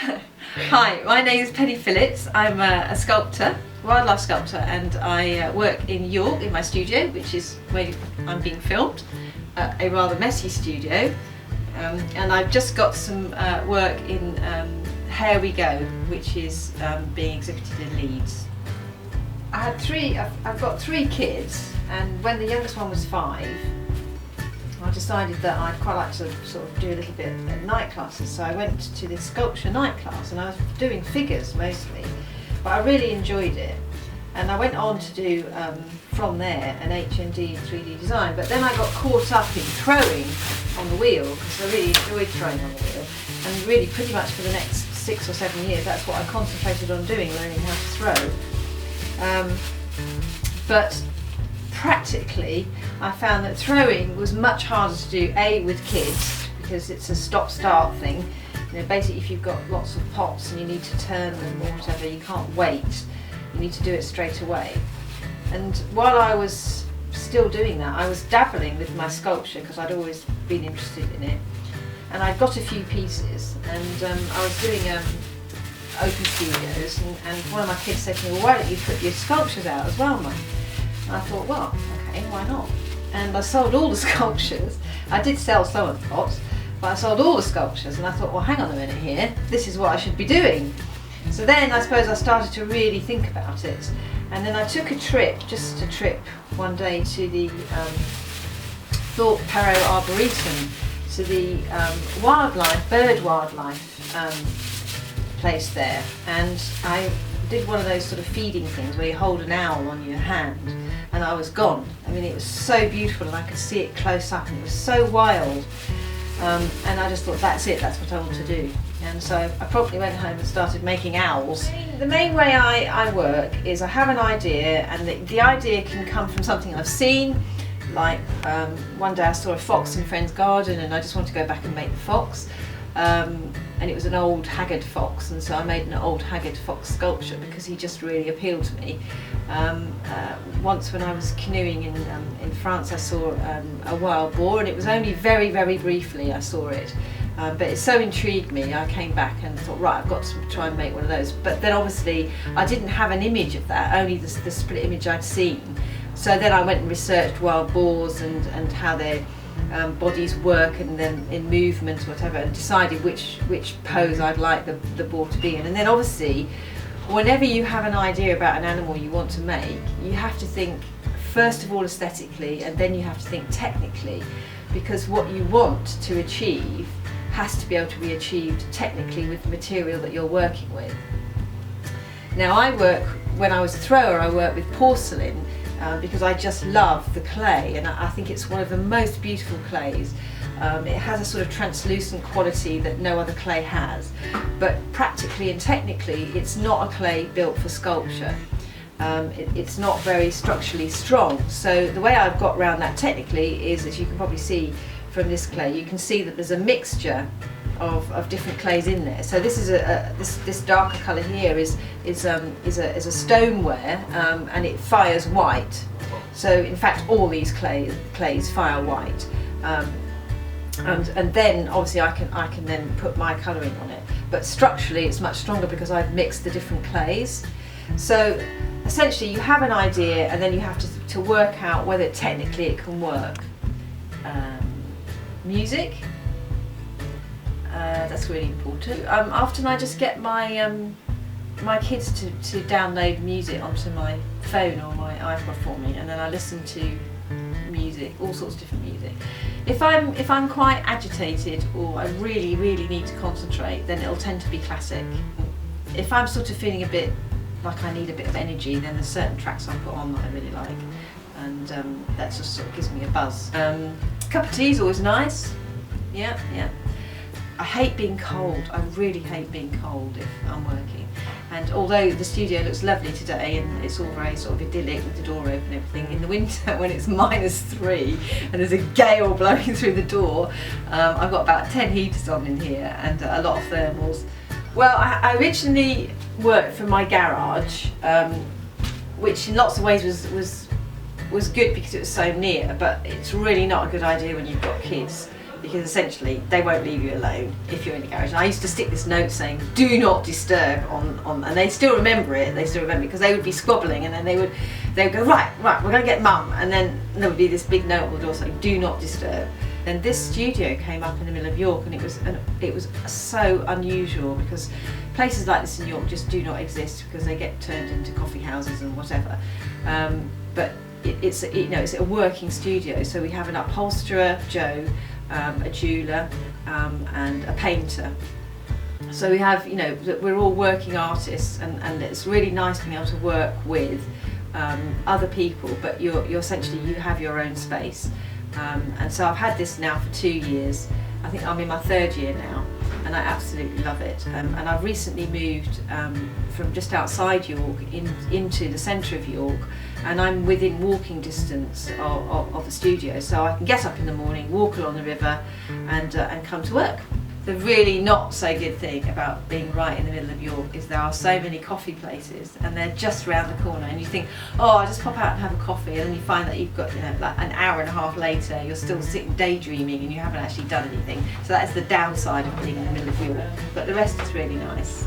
Hi, my name is Phillips. I'm a sculptor, wildlife sculptor, and I work in York in my studio, which is where I'm being filmed, a rather messy studio. And I've just got some work in Here We Go, which is being exhibited in Leeds. I've got three kids, and when the youngest one was 5, I decided that I'd quite like to sort of do a little bit at night classes. So I went to this sculpture night class, and I was doing figures mostly, but I really enjoyed it. And I went on to do, from there, an HND 3D design, but then I got caught up in throwing on the wheel, because I really enjoyed throwing on the wheel. And really pretty much for the next 6 or 7 years, that's what I concentrated on doing, learning how to throw. But practically, I found that throwing was much harder to do, A, with kids, because it's a stop-start thing. You know, basically if you've got lots of pots and you need to turn them or whatever, you can't wait. You need to do it straight away. And while I was still doing that, I was dabbling with my sculpture because I'd always been interested in it. And I'd got a few pieces, and I was doing open studios, and one of my kids said to me, well, why don't you put your sculptures out as well, Mum? And I thought, well, okay, why not? And I sold all the sculptures. I did sell some of the pots, but I sold all the sculptures, and I thought, well, hang on a minute here, this is what I should be doing. So then I suppose I started to really think about it, and then I took a trip, just a trip one day, to the Thorpe Perrow Arboretum, to the bird wildlife place there, and I did one of those sort of feeding things where you hold an owl on your hand, and I was gone. I mean, it was so beautiful, and I could see it close up, and it was so wild, and I just thought, that's it, that's what I want to do. And so I promptly went home and started making owls. The main way I work is I have an idea, and the idea can come from something I've seen. Like one day I saw a fox in a friend's garden, and I just wanted to go back and make the fox. And it was an old haggard fox, and so I made an old haggard fox sculpture because he just really appealed to me. Once when I was canoeing in France, I saw a wild boar, and it was only very, very briefly I saw it. But it so intrigued me, I came back and thought, right, I've got to try and make one of those. But then obviously I didn't have an image of that, only the split image I'd seen. So then I went and researched wild boars and how their bodies work, and then in movement or whatever, and decided which pose I'd like the boar to be in. And then obviously, whenever you have an idea about an animal you want to make, you have to think first of all aesthetically, and then you have to think technically, because what you want to achieve has to be able to be achieved technically with the material that you're working with. Now when I was a thrower, I worked with porcelain because I just love the clay, and I think it's one of the most beautiful clays. It has a sort of translucent quality that no other clay has, but practically and technically it's not a clay built for sculpture. It's not very structurally strong. So the way I've got around that technically is, as you can probably see from this clay, you can see that there's a mixture of different clays in there. So this is this darker colour here is a stoneware, and it fires white. So in fact all these clays fire white, and then obviously I can then put my colouring on it. But structurally it's much stronger because I've mixed the different clays. So essentially you have an idea, and then you have to work out whether technically it can work. Music, that's really important. Often I just get my my kids to download music onto my phone or my iPod for me, and then I listen to music, all sorts of different music. If I'm quite agitated or I really need to concentrate, then it'll tend to be classic. If I'm sort of feeling a bit like I need a bit of energy, then there's certain tracks I put on that I really like, and that just sort of gives me a buzz. A cup of tea is always nice. Yeah. I hate being cold. I really hate being cold if I'm working. And although the studio looks lovely today and it's all very sort of idyllic with the door open and everything, in the winter when it's -3 and there's a gale blowing through the door, I've got about 10 heaters on in here and a lot of thermals. Well, I originally worked from my garage, which in lots of ways was good because it was so near, but it's really not a good idea when you've got kids. because essentially they won't leave you alone if you're in the garage. And I used to stick this note saying "Do not disturb" on, and they still remember it. They still remember it because they would be squabbling, and then they would go right, we're going to get mum, and then there would be this big note on the door saying "Do not disturb." Then this studio came up in the middle of York, and it was so unusual because places like this in York just do not exist because they get turned into coffee houses and whatever. But it's a working studio, so we have an upholsterer, Joe, a jeweller, and a painter. So we have, we're all working artists, and it's really nice being able to work with other people, but you have your own space. And so I've had this now for 2 years. I think I'm in my 3rd year now, and I absolutely love it. And I've recently moved from just outside York into the centre of York, and I'm within walking distance of the studio, so I can get up in the morning, walk along the river, and come to work. The really not so good thing about being right in the middle of York is there are so many coffee places, and they're just round the corner, and you think, oh, I'll just pop out and have a coffee, and then you find that you've got, like an hour and a half later, you're still sitting daydreaming and you haven't actually done anything. So that is the downside of being in the middle of York, but the rest is really nice.